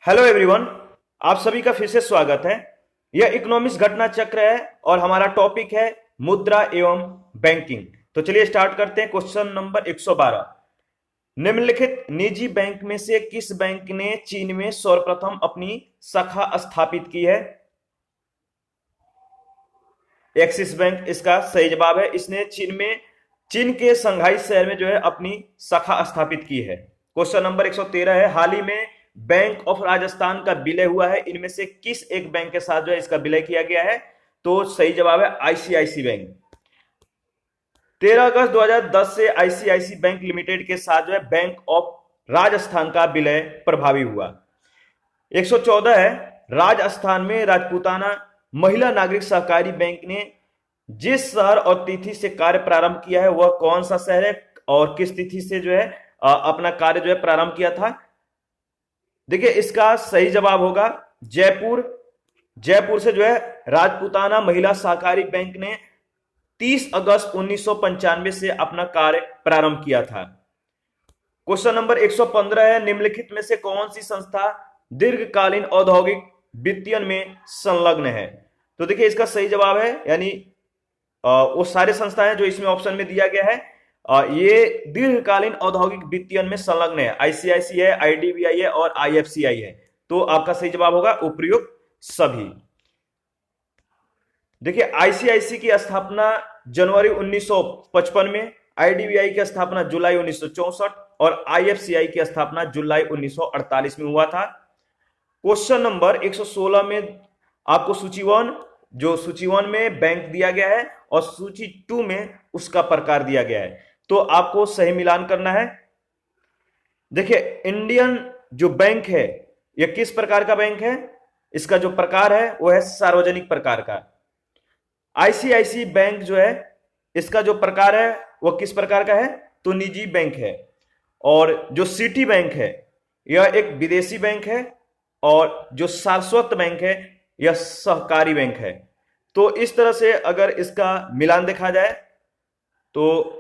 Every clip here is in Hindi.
Hello everyone. आप सभी का फिर से स्वागत है। यह इकोनॉमिक्स घटना चक्र है और हमारा टॉपिक है मुद्रा एवं बैंकिंग। तो चलिए स्टार्ट करते हैं। क्वेश्चन नंबर 112, निम्नलिखित निजी बैंक में से किस बैंक ने चीन में सर्वप्रथम अपनी शाखा स्थापित की है? एक्सिस बैंक इसका सही जवाब है। इसने चीन के शंघाई शहर में जो है अपनी शाखा स्थापित की है। क्वेश्चन नंबर 113 है, हाल ही में बैंक ऑफ राजस्थान का विलय हुआ है, इनमें से किस एक बैंक के साथ जो है इसका विलय किया गया है? तो सही जवाब है आईसीआईसी बैंक। 13 अगस्त 2010 से आईसीआईसी बैंक लिमिटेड के साथ जो है बैंक ऑफ राजस्थान का विलय प्रभावी हुआ। 114 है, राजस्थान में राजपूताना महिला नागरिक सहकारी बैंक ने जिस शहर और तिथि से कार्य प्रारंभ किया है वह कौन सा शहर है और किस तिथि से जो है अपना कार्य जो है प्रारंभ किया था? देखिए इसका सही जवाब होगा जयपुर। जयपुर से जो है राजपूताना महिला सहकारी बैंक ने 30 अगस्त 1995 से अपना कार्य प्रारंभ किया था। क्वेश्चन नंबर 115 है, निम्नलिखित में से कौन सी संस्था दीर्घकालीन औद्योगिक वित्तीयन में संलग्न है? तो देखिए इसका सही जवाब है यानी वो सारे संस्थाएं जो इसमें ऑप्शन में दिया गया है ये दीर्घकालीन औद्योगिक वित्तीयन में संलग्न है। आईसीआईसी है, आईडीबीआई है और आईएफसीआई है। तो आपका सही जवाब होगा उपयुक्त सभी। देखिए आईसीआईसी की स्थापना जनवरी 1955 में, आईडीबीआई की स्थापना जुलाई 1964 और आईएफसीआई की स्थापना जुलाई 1948 में हुआ था। क्वेश्चन नंबर 116 में आपको सूची वन में बैंक दिया गया है और सूची 2 में उसका प्रकार दिया गया है, तो आपको सही मिलान करना है। देखिए इंडियन जो बैंक है यह किस प्रकार का बैंक है? इसका जो प्रकार है वो है सार्वजनिक प्रकार का। आईसीआईसी बैंक जो है इसका जो प्रकार है वह किस प्रकार का है? तो निजी बैंक है। और जो सिटी बैंक है यह एक विदेशी बैंक है और जो सारस्वत बैंक है यह सहकारी बैंक है। तो इस तरह से अगर इसका मिलान देखा जाए तो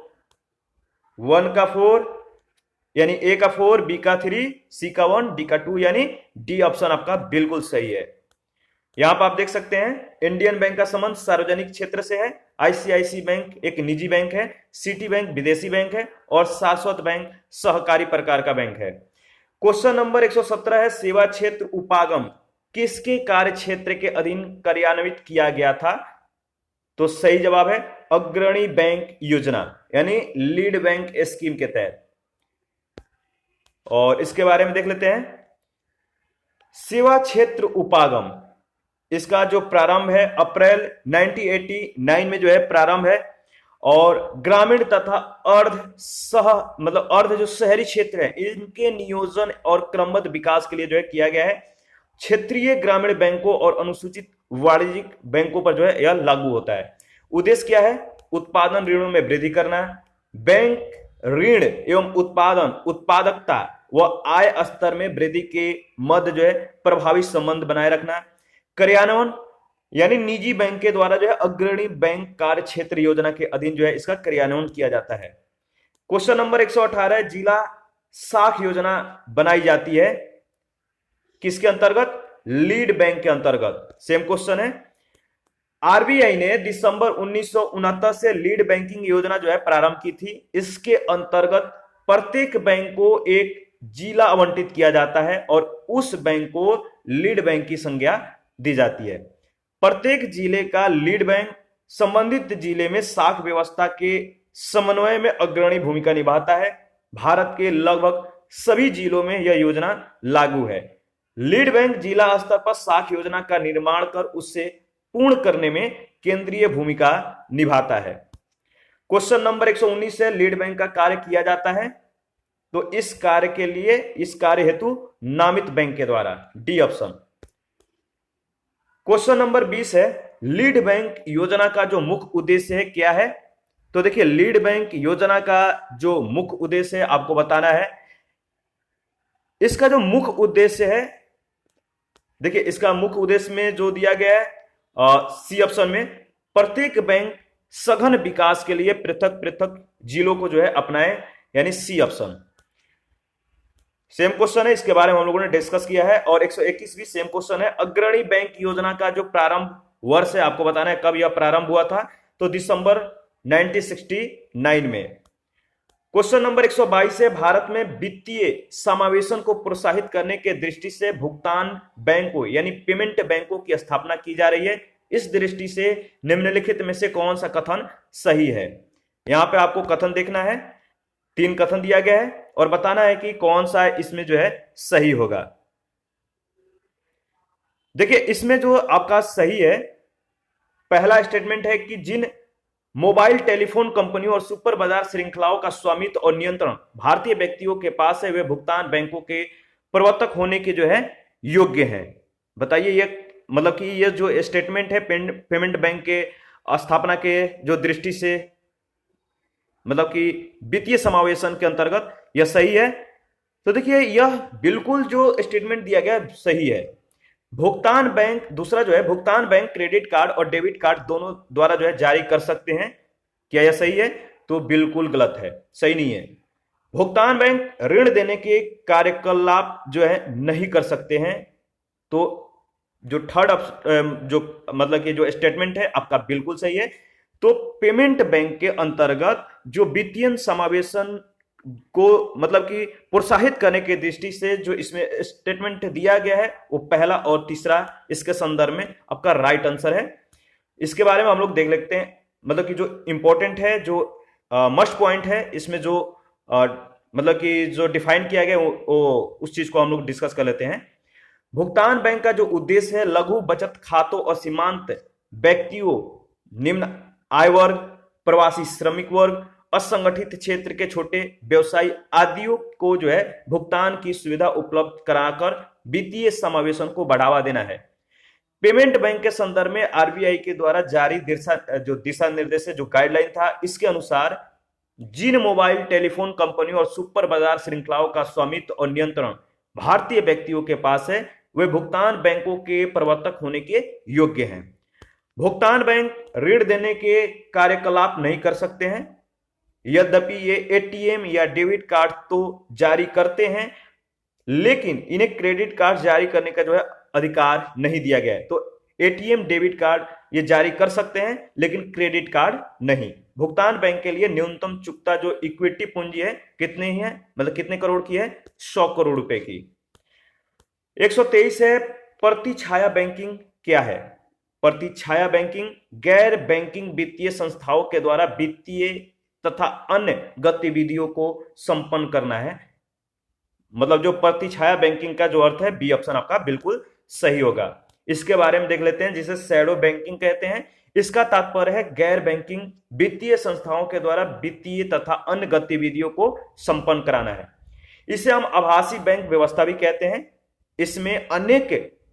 1 का 4 यानी ए का 4, बी का 3, सी का 1, डी का 2 यानी डी ऑप्शन आपका बिल्कुल सही है। यहां पर आप देख सकते हैं इंडियन बैंक का संबंध सार्वजनिक क्षेत्र से है, आईसीआईसी बैंक एक निजी बैंक है, सिटी बैंक विदेशी बैंक है और सारस्वत बैंक सहकारी प्रकार का बैंक है। क्वेश्चन नंबर 117 है, सेवा क्षेत्र उपागम किसके कार्य क्षेत्र के अधीन कार्यान्वित किया गया था? तो सही जवाब है अग्रणी बैंक योजना यानी लीड बैंक स्कीम के तहत। और इसके बारे में देख लेते हैं। सेवा क्षेत्र उपागम इसका जो प्रारंभ है अप्रैल 1989 में जो है प्रारंभ है और ग्रामीण तथा अर्ध जो शहरी क्षेत्र है इनके नियोजन और क्रमबद्ध विकास के लिए जो है किया गया है। क्षेत्रीय ग्रामीण बैंकों और अनुसूचित वाणिज्यिक बैंकों पर जो है यह लागू होता है। उद्देश्य क्या है? उत्पादन ऋणों में वृद्धि करना, बैंक ऋण एवं उत्पादकता व आय स्तर में वृद्धि के मध्य जो है प्रभावी संबंध बनाए रखना। कार्यान्वयन यानी निजी बैंक के द्वारा जो है अग्रणी बैंक कार्य क्षेत्र योजना के अधीन जो है इसका कार्यान्वयन किया जाता है। क्वेश्चन नंबर 118, जिला साख योजना बनाई जाती है किसके अंतर्गत? लीड बैंक के अंतर्गत। सेम क्वेश्चन है। आरबीआई ने दिसंबर 1969 से लीड बैंकिंग योजना जो है प्रारंभ की थी। इसके अंतर्गत प्रत्येक बैंक को एक जिला आवंटित किया जाता है और उस बैंक को लीड बैंक की संज्ञा दी जाती है। प्रत्येक जिले का लीड बैंक संबंधित जिले में शाख व्यवस्था के समन्वय में अग्रणी भूमिका निभाता है। भारत के लगभग सभी जिलों में यह योजना लागू है। लीड बैंक जिला स्तर पर शाख योजना का निर्माण कर उससे पूर्ण करने में केंद्रीय भूमिका निभाता है। क्वेश्चन नंबर 119 से लीड बैंक का कार्य किया जाता है तो इस कार्य हेतु नामित बैंक के द्वारा, डी ऑप्शन। क्वेश्चन नंबर 20 है, लीड बैंक योजना का जो मुख्य उद्देश्य है क्या है? तो देखिए लीड बैंक योजना का जो मुख्य उद्देश्य है आपको बताना है। इसका जो मुख्य उद्देश्य है, देखिए इसका मुख्य उद्देश्य में जो दिया गया है सी ऑप्शन में, प्रत्येक बैंक सघन विकास के लिए पृथक पृथक जिलों को जो है अपनाए यानी सी ऑप्शन। सेम क्वेश्चन है, इसके बारे में हम लोगों ने डिस्कस किया है। और 121 भी सेम क्वेश्चन है। अग्रणी बैंक योजना का जो प्रारंभ वर्ष है आपको बताना है, कब यह प्रारंभ हुआ था, तो दिसंबर 1969 में। क्वेश्चन नंबर 122 है, भारत में वित्तीय समावेशन को प्रोत्साहित करने के दृष्टि से भुगतान बैंकों यानी पेमेंट बैंकों की स्थापना की जा रही है। इस दृष्टि से निम्नलिखित में से कौन सा कथन सही है? यहां पे आपको कथन देखना है, 3 कथन दिया गया है और बताना है कि कौन सा इसमें जो है सही होगा। देखिए, इसमें जो आपका सही है, पहला स्टेटमेंट है कि जिन मोबाइल टेलीफोन कंपनियों और सुपर बाजार श्रृंखलाओं का स्वामित्व और नियंत्रण भारतीय व्यक्तियों के पास है, वे भुगतान बैंकों के प्रवर्तक होने के जो है योग्य हैं। बताइए, ये मतलब कि ये जो स्टेटमेंट है पेमेंट बैंक के स्थापना के जो दृष्टि से, मतलब कि वित्तीय समावेशन के अंतर्गत, यह सही है? तो देखिए, यह बिल्कुल जो स्टेटमेंट दिया गया सही है। भुगतान बैंक, दूसरा जो है, भुगतान बैंक क्रेडिट कार्ड और डेबिट कार्ड दोनों द्वारा जो है जारी कर सकते हैं। क्या यह सही है? तो बिल्कुल गलत है, सही नहीं है। भुगतान बैंक ऋण देने के कार्यकलाप जो है नहीं कर सकते हैं। तो जो थर्ड जो मतलब कि जो स्टेटमेंट है आपका बिल्कुल सही है। तो पेमेंट बैंक के अंतर्गत जो वित्तीय समावेशन को मतलब कि प्रोत्साहित करने की दृष्टि से जो इसमें स्टेटमेंट दिया गया है, वो पहला और तीसरा इसके संदर्भ में आपका राइट आंसर है। इसके बारे में हम लोग देख लेते हैं, मतलब कि जो इंपॉर्टेंट है, जो मस्ट पॉइंट है इसमें, जो मतलब कि जो डिफाइन किया गया वो उस चीज को हम लोग डिस्कस कर लेते हैं। भुगतान बैंक का जो उद्देश्य है, लघु बचत खातों और सीमांत व्यक्तियों, निम्न आय वर्ग, प्रवासी श्रमिक वर्ग, असंगठित क्षेत्र के छोटे व्यवसायी आदियों को जो है भुगतान की सुविधा उपलब्ध कराकर वित्तीय समावेशन को बढ़ावा देना है। पेमेंट बैंक के संदर्भ में आरबीआई के द्वारा जारी दिशा निर्देश जो गाइडलाइन था, इसके अनुसार जिन मोबाइल टेलीफोन कंपनियों और सुपर बाजार श्रृंखलाओं का स्वामित्व और नियंत्रण भारतीय व्यक्तियों के पास है, वे भुगतान बैंकों के प्रवर्तक होने के योग्य हैं। भुगतान बैंक ऋण देने के कार्यकलाप नहीं कर सकते हैं, यद्यपि ये एटीएम या डेबिट कार्ड तो जारी करते हैं, लेकिन इन्हें क्रेडिट कार्ड जारी करने का जो है अधिकार नहीं दिया गया है। तो एटीएम, डेबिट कार्ड ये जारी कर सकते हैं, लेकिन क्रेडिट कार्ड नहीं। भुगतान बैंक के लिए न्यूनतम चुकता जो इक्विटी पूंजी है कितने ही है, मतलब कितने करोड़ की है? 100 करोड़ रुपए की। 123 है, प्रतिछाया बैंकिंग क्या है? प्रतिछाया बैंकिंग गैर बैंकिंग वित्तीय संस्थाओं के द्वारा वित्तीय तथा अन्य गतिविधियों को संपन्न करना है। मतलब जो प्रतिछाया बैंकिंग का जो अर्थ है, बी ऑप्शन आपका बिल्कुल सही होगा। इसके बारे में देख लेते हैं, जिसे शैडो बैंकिंग कहते हैं। इसका तात्पर्य है गैर बैंकिंग वित्तीय संस्थाओं के द्वारा वित्तीय तथा अन्य गतिविधियों को संपन्न कराना है। इसे हम आभासी बैंक व्यवस्था भी कहते हैं। इसमें अनेक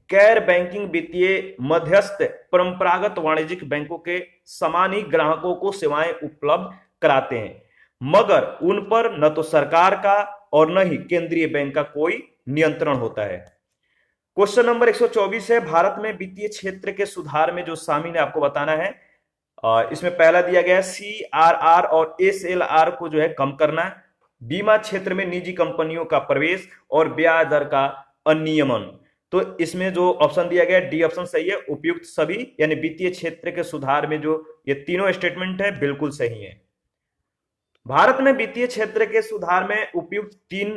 गैर बैंकिंग वित्तीय मध्यस्थ परंपरागत वाणिज्यिक बैंकों के समान ही ग्राहकों को सेवाएं उपलब्ध कराते हैं, मगर उन पर न तो सरकार का और न ही केंद्रीय बैंक का कोई नियंत्रण होता है। क्वेश्चन नंबर 124 है, भारत में वित्तीय क्षेत्र के सुधार में जो शामिल है आपको बताना है। इसमें पहला दिया गया है CRR और SLR को जो है कम करना है, बीमा क्षेत्र में निजी कंपनियों का प्रवेश और ब्याज दर का अनियमन। तो इसमें जो ऑप्शन दिया गया डी ऑप्शन सही है, उपयुक्त सभी, यानी वित्तीय क्षेत्र के सुधार में जो ये तीनों स्टेटमेंट है बिल्कुल सही है। भारत में वित्तीय क्षेत्र के सुधार में उपयुक्त 3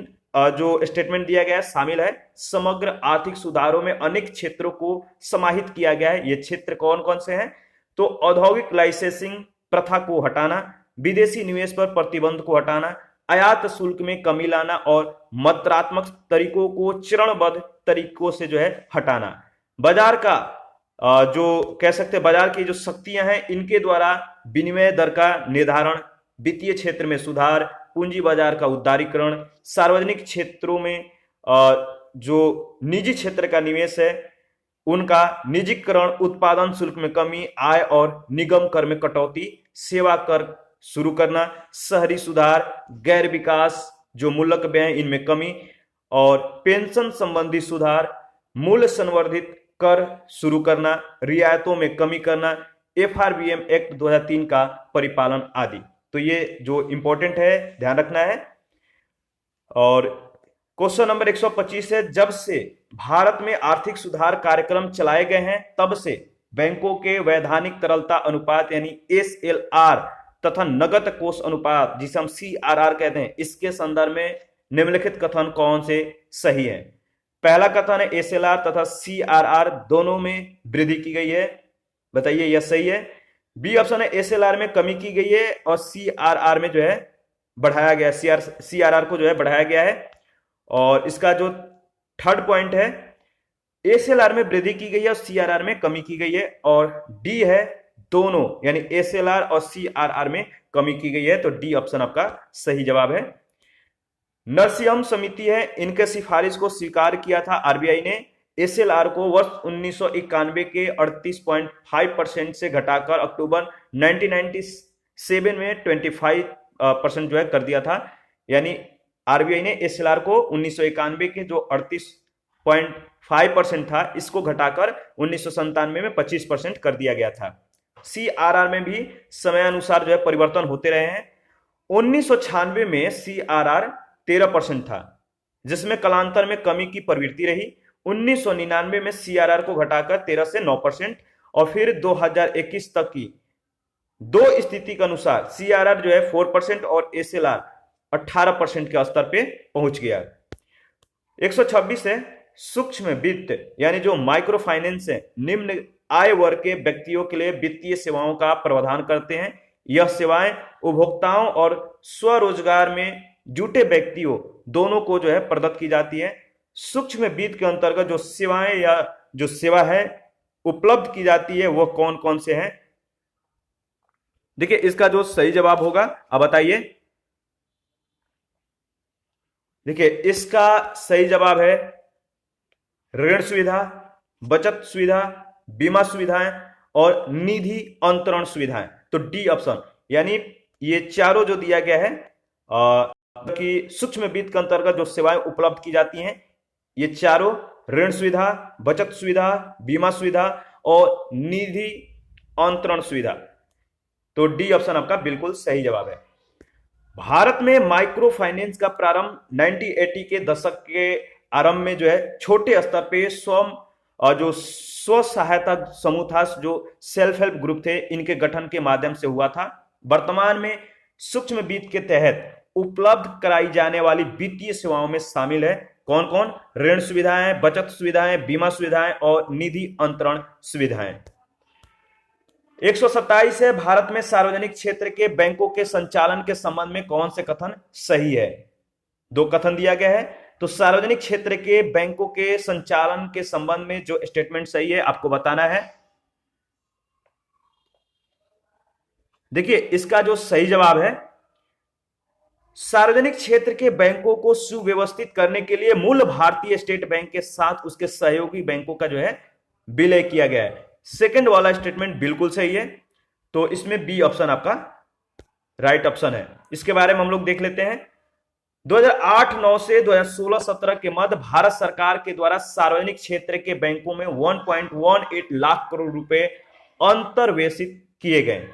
जो स्टेटमेंट दिया गया है शामिल है। समग्र आर्थिक सुधारों में अनेक क्षेत्रों को समाहित किया गया है। ये क्षेत्र कौन कौन से हैं? तो औद्योगिक लाइसेंसिंग प्रथा को हटाना, विदेशी निवेश पर प्रतिबंध को हटाना, आयात शुल्क में कमी लाना और मात्रात्मक तरीकों को चरणबद्ध तरीकों से जो है हटाना। बाजार का जो कह सकते हैं, बाजार की जो शक्तियां हैं इनके द्वारा विनिमय दर का निर्धारण, वित्तीय क्षेत्र में सुधार, पूंजी बाजार का उदारीकरण, सार्वजनिक क्षेत्रों में जो निजी क्षेत्र का निवेश है उनका निजीकरण, उत्पादन शुल्क में कमी, आय और निगम कर में कटौती, सेवा कर शुरू करना, शहरी सुधार, गैर विकास जो मूलक व्यय इनमें कमी और पेंशन संबंधी सुधार, मूल्य संवर्धित कर शुरू करना, रियायतों में कमी करना, FRBM एक्ट 2003 का परिपालन आदि। तो ये जो इंपॉर्टेंट है ध्यान रखना है। और क्वेश्चन नंबर 125 है, जब से भारत में आर्थिक सुधार कार्यक्रम चलाए गए हैं तब से बैंकों के वैधानिक तरलता अनुपात यानी एसएलआर तथा नगद कोष अनुपात जिसे हम सीआरआर कहते हैं, इसके संदर्भ में निम्नलिखित कथन कौन से सही है? पहला कथन है एसएलआर तथा सीआरआर दोनों में वृद्धि की गई है, बताइए यह सही है। बी ऑप्शन है एसएलआर में कमी की गई है और सीआरआर में जो है बढ़ाया गया, सीआरआर को जो है बढ़ाया गया है। और इसका जो थर्ड पॉइंट है, एसएलआर में वृद्धि की गई है और सीआरआर में कमी की गई है। और डी है दोनों, यानी एसएलआर और सीआरआर में कमी की गई है, तो डी ऑप्शन आपका सही जवाब है। नरसिंहम समिति है, इनके सिफारिश को स्वीकार किया था आरबीआई ने। एसएलआर को वर्ष 1991 के 38.5% से घटाकर अक्टूबर 1997 में 25% जो है कर दिया था। यानी आरबीआई ने एसएलआर को 1991 के जो 38.5% था इसको घटाकर 1997 में 25% कर दिया गया था। सीआरआर में भी समय अनुसार जो है परिवर्तन होते रहे हैं। 1996 में सीआरआर 13% था, जिसमें कालांतर में कमी की प्रवृत्ति रही। 1999 में सीआरआर को घटाकर 13 से 9% और फिर 2021 तक की दो स्थिति के अनुसार सीआरआर जो है 4% और एसएलआर 18% के स्तर पे पहुंच गया। 126 है, सूक्ष्म वित्त यानी जो माइक्रो फाइनेंस है, निम्न आय वर्ग के व्यक्तियों के लिए वित्तीय सेवाओं का प्रावधान करते हैं। यह सेवाएं उपभोक्ताओं और स्वरोजगार में जुटे व्यक्तियों दोनों को जो है प्रदत्त की जाती है। सूक्ष्म वित्त के अंतर्गत जो सेवाएं या जो सेवा है उपलब्ध की जाती है वह कौन कौन से हैं? देखिए इसका जो सही जवाब होगा, अब बताइए। देखिए इसका सही जवाब है ऋण सुविधा, बचत सुविधा, बीमा सुविधाएं और निधि अंतरण सुविधाएं, तो डी ऑप्शन। यानी ये चारों जो दिया गया है कि सूक्ष्म वित्त के अंतर्गत जो सेवाएं उपलब्ध की जाती हैं, ये चारों ऋण सुविधा, बचत सुविधा, बीमा सुविधा और निधि अंतरण सुविधा, तो डी ऑप्शन आपका बिल्कुल सही जवाब है। भारत में माइक्रो फाइनेंस का प्रारंभ 1980 के दशक के आरंभ में जो है छोटे स्तर पे जो स्व सहायता समूह था, जो सेल्फ हेल्प ग्रुप थे, इनके गठन के माध्यम से हुआ था। वर्तमान में सूक्ष्म वित्त के तहत उपलब्ध कराई जाने वाली वित्तीय सेवाओं में शामिल है कौन कौन? ऋण सुविधाएं, बचत सुविधाएं, बीमा सुविधाएं और निधि अंतरण सुविधाएं। 127 है, भारत में सार्वजनिक क्षेत्र के बैंकों के संचालन के संबंध में कौन से कथन सही है? दो कथन दिया गया है, तो सार्वजनिक क्षेत्र के बैंकों के संचालन के संबंध में जो स्टेटमेंट सही है आपको बताना है। देखिए इसका जो सही जवाब है, सार्वजनिक क्षेत्र के बैंकों को सुव्यवस्थित करने के लिए मूल भारतीय स्टेट बैंक के साथ उसके सहयोगी बैंकों का जो है विलय किया गया है। सेकंड वाला स्टेटमेंट बिल्कुल सही है, तो इसमें बी ऑप्शन आपका राइट ऑप्शन है। इसके बारे में हम लोग देख लेते हैं। 2008-9 से 2016-17 के मध्य भारत सरकार के द्वारा सार्वजनिक क्षेत्र के बैंकों में 1.18 लाख करोड़ रुपए अंतर्वेशित किए गए।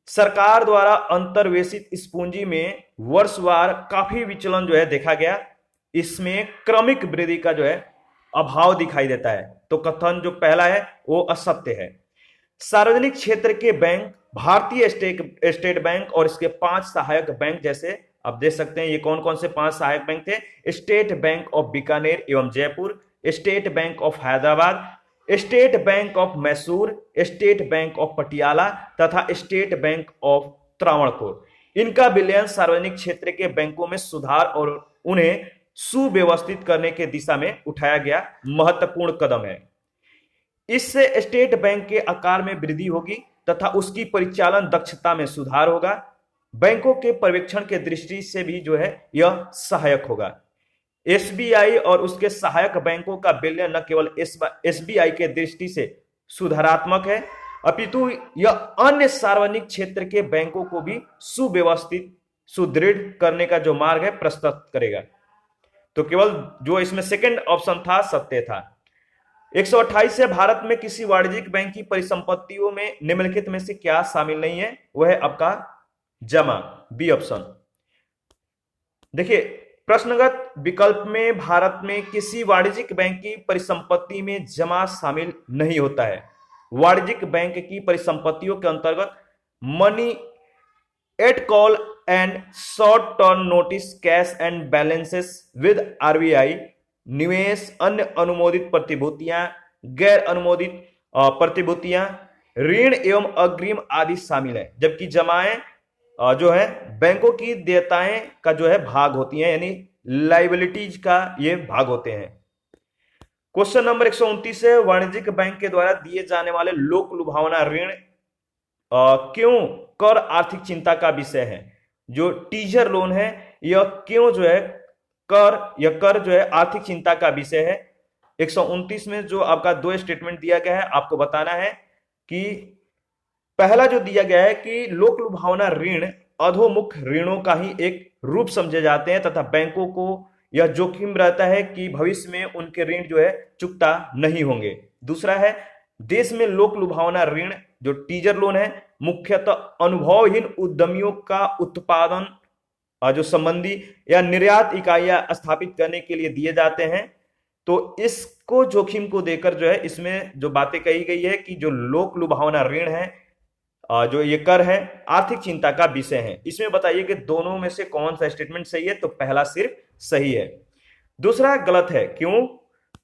सरकार द्वारा अंतर्वेशित इस पूंजी में वर्षवार काफी विचलन जो है देखा गया। इसमें क्रमिक वृद्धि का जो है अभाव दिखाई देता है, तो कथन जो पहला है वो असत्य है। सार्वजनिक क्षेत्र के बैंक भारतीय स्टेट बैंक और इसके 5 सहायक बैंक, जैसे आप देख सकते हैं ये कौन कौन से 5 सहायक बैंक थे? स्टेट बैंक ऑफ बीकानेर एवं Jaipur, state bank of Hyderabad, state bank of Mysore, state bank of Patiala तथा स्टेट बैंक ऑफ त्रावणकोर। इनका विलयन सार्वजनिक क्षेत्र के बैंकों में सुधार और उन्हें सुव्यवस्थित करने के दिशा में उठाया गया महत्वपूर्ण कदम है। इससे स्टेट बैंक के आकार में वृद्धि होगी तथा उसकी परिचालन दक्षता में सुधार होगा। बैंकों के पर्यवेक्षण के दृष्टि से भी जो है यह सहायक होगा। एसबीआई और उसके सहायक बैंकों का विलय न केवल एसबीआई के दृष्टि से सुधारात्मक है, अपितु यह अन्य सार्वजनिक क्षेत्र के बैंकों को भी सुव्यवस्थित सुदृढ़ करने का जो मार्ग है प्रस्तुत करेगा। तो केवल जो इसमें सेकंड ऑप्शन था सत्य था। 128 से भारत में किसी वाणिज्यिक बैंक की परिसंपत्तियों में निम्नलिखित में से क्या शामिल नहीं है? वह है आपका जमा, बी ऑप्शन। देखिए प्रश्नगत विकल्प में भारत में किसी वाणिज्यिक बैंक की परिसंपत्ति में जमा शामिल नहीं होता है। वाणिज्यिक बैंक की परिसंपत्तियों के अंतर्गत money at call and short term notice, cash and balances with RBI, निवेश, अन्य अनुमोदित प्रतिभूतियां, गैर अनुमोदित प्रतिभूतियां, ऋण एवं अग्रिम आदि शामिल है। जबकि जमाएं जो है बैंकों की देयताएं का जो है भाग होती हैं, यानी लाइबिलिटीज का ये भाग होते हैं। क्वेश्चन नंबर 129 है, वाणिज्यिक बैंक के द्वारा दिए जाने वाले लोक लुभावना ऋण क्यों कर आर्थिक चिंता का विषय है। जो टीजर लोन है यह क्यों जो है कर जो है आर्थिक चिंता का विषय है। 129 में जो आपका दो स्टेटमेंट दिया गया है, आपको बताना है कि पहला जो दिया गया है कि लोक लुभावना ऋण अधोमुख ऋणों का ही एक रूप समझे जाते हैं तथा बैंकों को यह जोखिम रहता है कि भविष्य में उनके ऋण जो है चुकता नहीं होंगे। दूसरा है, देश में लोक लुभावना ऋण जो टीजर लोन है मुख्यतः अनुभवहीन उद्यमियों का उत्पादन जो संबंधी या निर्यात इकाइयां स्थापित करने के लिए दिए जाते हैं। तो इसको जोखिम को देकर जो है इसमें जो बातें कही गई है कि जो लोक लुभावना ऋण है जो ये कर है आर्थिक चिंता का विषय है। इसमें बताइए कि दोनों में से कौन सा स्टेटमेंट सही है। तो पहला सिर्फ सही है, दूसरा गलत है। क्यों?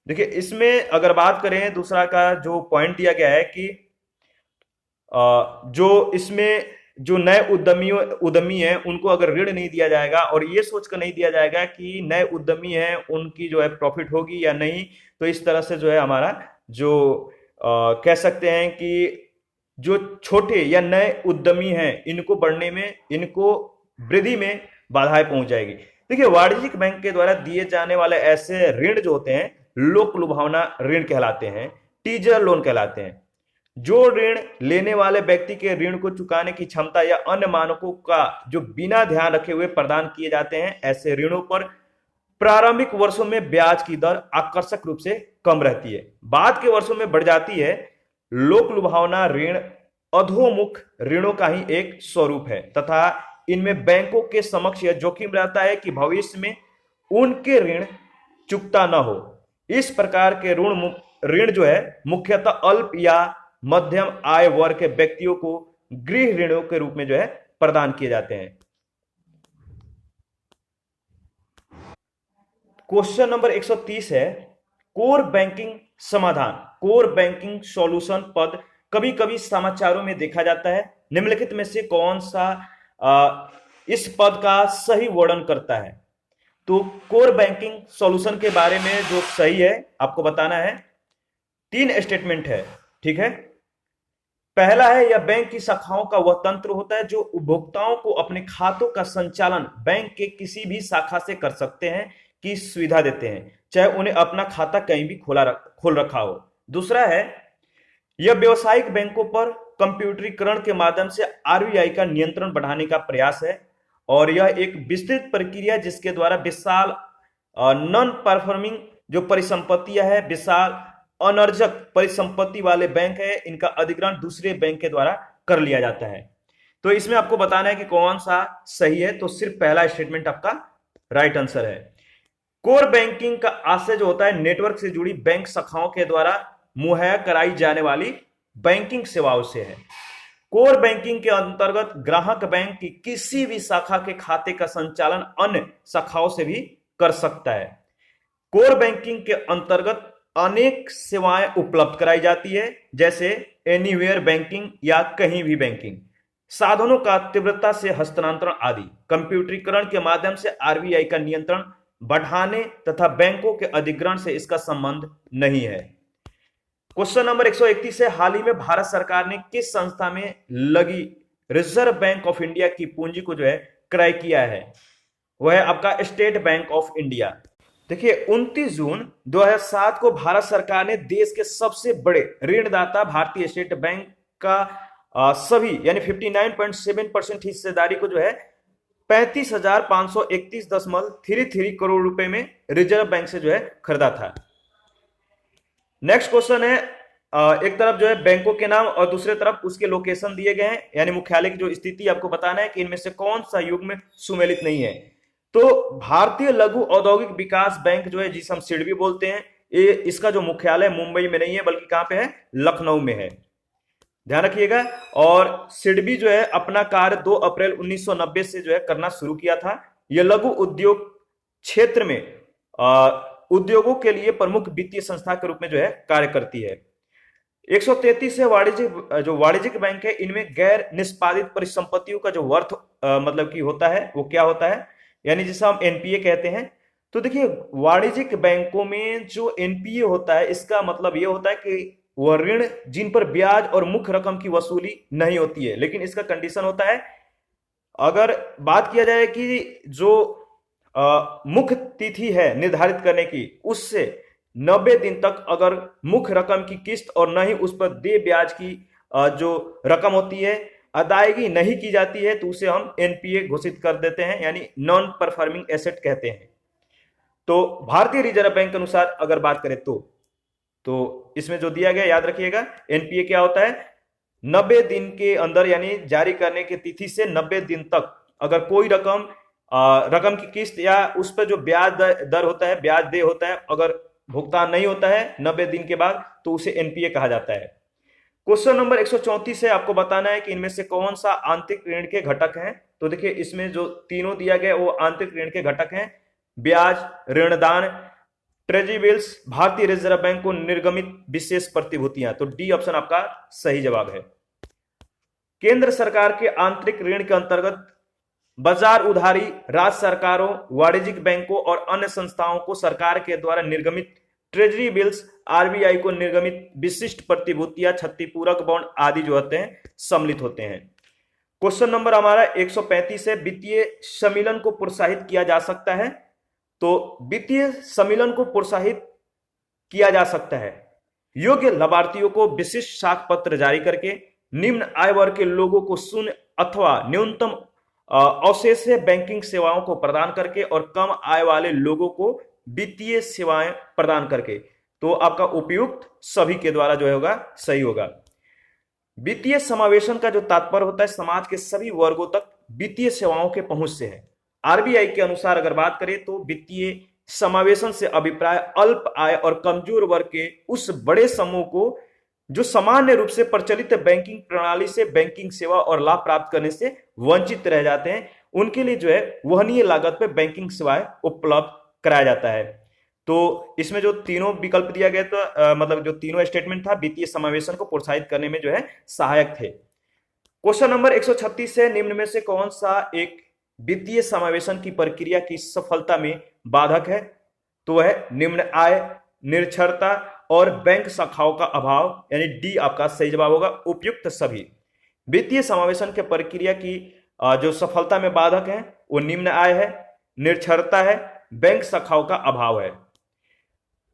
देखिए इसमें अगर बात करें, दूसरा का जो पॉइंट दिया गया है कि जो इसमें जो नए उद्यमी हैं उनको अगर ऋण नहीं दिया जाएगा और ये सोचकर नहीं दिया जाएगा कि नए उद्यमी हैं उनकी जो है प्रॉफिट होगी या नहीं, तो इस तरह से जो है हमारा जो कह सकते हैं कि जो छोटे या नए उद्यमी हैं इनको बढ़ने में, इनको वृद्धि में बाधाएं पहुंच जाएगी। देखिए वाणिज्यिक बैंक के द्वारा दिए जाने वाले ऐसे ऋण जो होते हैं लोक लुभावना ऋण कहलाते हैं, टीजर लोन कहलाते हैं। जो ऋण लेने वाले व्यक्ति के ऋण को चुकाने की क्षमता या अन्य मानकों का जो बिना ध्यान रखे हुए प्रदान किए जाते हैं, ऐसे ऋणों पर प्रारंभिक वर्षों में ब्याज की दर आकर्षक रूप से कम रहती है, बाद के वर्षों में बढ़ जाती है। लोक लुभावना ऋण अधोमुख ऋणों का ही एक स्वरूप है तथा इनमें बैंकों के समक्ष यह जोखिम रहता है कि भविष्य में उनके ऋण चुकता न हो। इस प्रकार के ऋण जो है मुख्यतः अल्प या मध्यम आय वर्ग के व्यक्तियों को गृह ऋणों के रूप में जो है प्रदान किए जाते हैं। क्वेश्चन नंबर 130 है, कोर बैंकिंग समाधान, कोर बैंकिंग सॉल्यूशन पद कभी कभी समाचारों में देखा जाता है। निम्नलिखित में से कौन सा इस पद का सही वर्णन करता है। तो कोर बैंकिंग सॉल्यूशन के बारे में जो सही है आपको बताना है। 3 स्टेटमेंट है, ठीक है। पहला है, यह बैंक की शाखाओं का वह तंत्र होता है जो उपभोक्ताओं को अपने खातों का संचालन बैंक के किसी भी शाखा से कर सकते हैं की सुविधा देते हैं, चाहे उन्हें अपना खाता कहीं भी खोल रखा हो। दूसरा है, यह व्यावसायिक बैंकों पर कंप्यूटरीकरण के माध्यम से आरबीआई का नियंत्रण बढ़ाने का प्रयास है और यह एक विस्तृत प्रक्रिया जिसके द्वारा विशाल नॉन परफॉर्मिंग जो परिसंपत्तियां है, विशाल अनर्जक परिसंपत्ति वाले बैंक है, इनका अधिग्रहण दूसरे बैंक के द्वारा कर लिया जाता है। तो इसमें आपको बताना है कि कौन सा सही है। तो सिर्फ पहला स्टेटमेंट आपका राइट आंसर है। कोर बैंकिंग का आशय जो होता है नेटवर्क से जुड़ी बैंक शाखाओं के द्वारा मुहैया कराई जाने वाली बैंकिंग सेवाओं से है। कोर बैंकिंग के अंतर्गत ग्राहक बैंक की किसी भी शाखा के खाते का संचालन अन्य शाखाओं से भी कर सकता है। कोर बैंकिंग के अंतर्गत अनेक सेवाएं उपलब्ध कराई जाती है, जैसे एनीवेयर बैंकिंग या कहीं भी बैंकिंग, साधनों का तीव्रता से हस्तांतरण आदि। कंप्यूटरीकरण के माध्यम से आरबीआई का नियंत्रण बढ़ाने तथा बैंकों के अधिग्रहण से इसका संबंध नहीं है। क्वेश्चन नंबर 131 है, हाल ही में भारत सरकार ने किस संस्था में लगी रिजर्व बैंक ऑफ इंडिया की पूंजी को जो है क्रय किया है? वह है आपका स्टेट बैंक ऑफ इंडिया। देखिए 29 जून 2007 को भारत सरकार ने देश के सबसे बड़े ऋणदाता भारतीय स्टेट बैंक का सभी यानी 59.7% हिस्सेदारी को जो है 35,531.33 करोड़ रुपए में रिजर्व बैंक से जो है खरीदा था। नेक्स्ट क्वेश्चन है, एक तरफ जो है बैंकों के नाम और दूसरे तरफ उसके लोकेशन दिए गए हैं, यानी मुख्यालय की जो स्थिति आपको बताना है कि इनमें से कौन सा युग्म सुमेलित नहीं है। तो भारतीय लघु औद्योगिक विकास बैंक जो है, जिसे हम सिडबी बोलते हैं, ये इसका जो मुख्यालय मुंबई में नहीं है बल्कि कहां पे है, लखनऊ में है, ध्यान रखिएगा। और सिडबी जो है अपना कार्य 2 अप्रैल 1990 से जो है करना शुरू किया था। यह लघु उद्योग क्षेत्र में उद्योगों के लिए प्रमुख वित्तीय संस्था के रूप में जो है कार्य करती है। 133 से वाणिज्यिक बैंक है, इनमें गैर निष्पादित परिसंपत्तियों का जो वर्थ मतलब कि होता है वो क्या होता है, यानी जिसे हम एनपीए कहते हैं। तो देखिए वाणिज्यिक बैंकों में जो एनपीए होता है इसका मतलब ये होता है कि वह ऋण जिन पर ब्याज और मुख्य रकम की वसूली नहीं होती है, लेकिन इसका कंडीशन होता है, अगर बात किया जाए कि जो मुख्य तिथि है निर्धारित करने की, उससे 90 दिन तक अगर मुख्य रकम की किस्त और न ही उस पर दे ब्याज की जो रकम होती है अदायगी नहीं की जाती है, तो उसे हम एनपीए घोषित कर देते हैं, यानी नॉन परफॉर्मिंग एसेट कहते हैं। तो भारतीय रिजर्व बैंक के अनुसार अगर बात करें तो इसमें जो दिया गया याद रखिएगा, एनपीए क्या होता है, 90 दिन के अंदर यानी जारी करने की तिथि से 90 दिन तक अगर कोई रकम की किस्त या उस पर जो ब्याज दर होता है, ब्याज दे होता है, अगर भुगतान नहीं होता है 90 दिन के बाद, तो उसे एनपीए कहा जाता है। क्वेश्चन नंबर 134 है, आपको बताना है कि इनमें से कौन सा आंतरिक ऋण के घटक हैं। तो देखिए इसमें जो तीनों दिया गया वो आंतरिक ऋण के घटक हैं, ब्याज, ऋणदान, ट्रेजरी बिल्स, भारतीय रिजर्व बैंक को निर्गमित विशेष प्रतिभूतियां। तो डी ऑप्शन आपका सही जवाब है। केंद्र सरकार के आंतरिक ऋण के अंतर्गत बाजार उधारी राज्य सरकारों, वाणिज्यिक बैंकों और अन्य संस्थाओं को सरकार के द्वारा निर्गमित ट्रेजरी बिल्स, आरबीआई को निर्गमित विशिष्ट प्रतिभूतियां, क्षतिपूरक बॉन्ड आदि जो होते हैं सम्मिलित होते हैं। क्वेश्चन नंबर हमारा 135 है, वित्तीय सम्मिलन को प्रोत्साहित किया जा सकता है। तो वित्तीय सम्मिलन को प्रोत्साहित किया जा सकता है योग्य लाभार्थियों को विशिष्ट साख पत्र जारी करके, निम्न आय वर्ग के लोगों को शून्य अथवा न्यूनतम अवशेष बैंकिंग सेवाओं को प्रदान करके और कम आय वाले लोगों को वित्तीय सेवाएं प्रदान करके। तो आपका उपयुक्त सभी के द्वारा जो होगा सही होगा। वित्तीय समावेशन का जो तात्पर्य होता है समाज के सभी वर्गों तक वित्तीय सेवाओं के पहुंच से है। आरबीआई के अनुसार अगर बात करें तो वित्तीय समावेशन से अभिप्राय अल्प आय और कमजोर वर्ग के उस बड़े समूह को जो सामान्य रूप से प्रचलित बैंकिंग प्रणाली से बैंकिंग सेवा और लाभ प्राप्त करने से वंचित रह जाते हैं, उनके लिए जो है वहनीय लागत पर बैंकिंग सेवाएं उपलब्ध कराया जाता है। तो इसमें जो तीनों विकल्प दिया गया तो मतलब जो तीनों स्टेटमेंट था वित्तीय समावेशन को प्रोत्साहित करने में जो है सहायक थे। क्वेश्चन नंबर 136 है, निम्न में से कौन सा एक वित्तीय समावेशन की प्रक्रिया की सफलता में बाधक है। तो वह निम्न आय, निरक्षरता और बैंक शाखाओं का अभाव, यानी डी आपका सही जवाब होगा, उपयुक्त सभी। वित्तीय समावेशन के प्रक्रिया की जो सफलता में बाधक है वो निम्न आय है, निरक्षरता है, बैंक शाखाओं का अभाव है।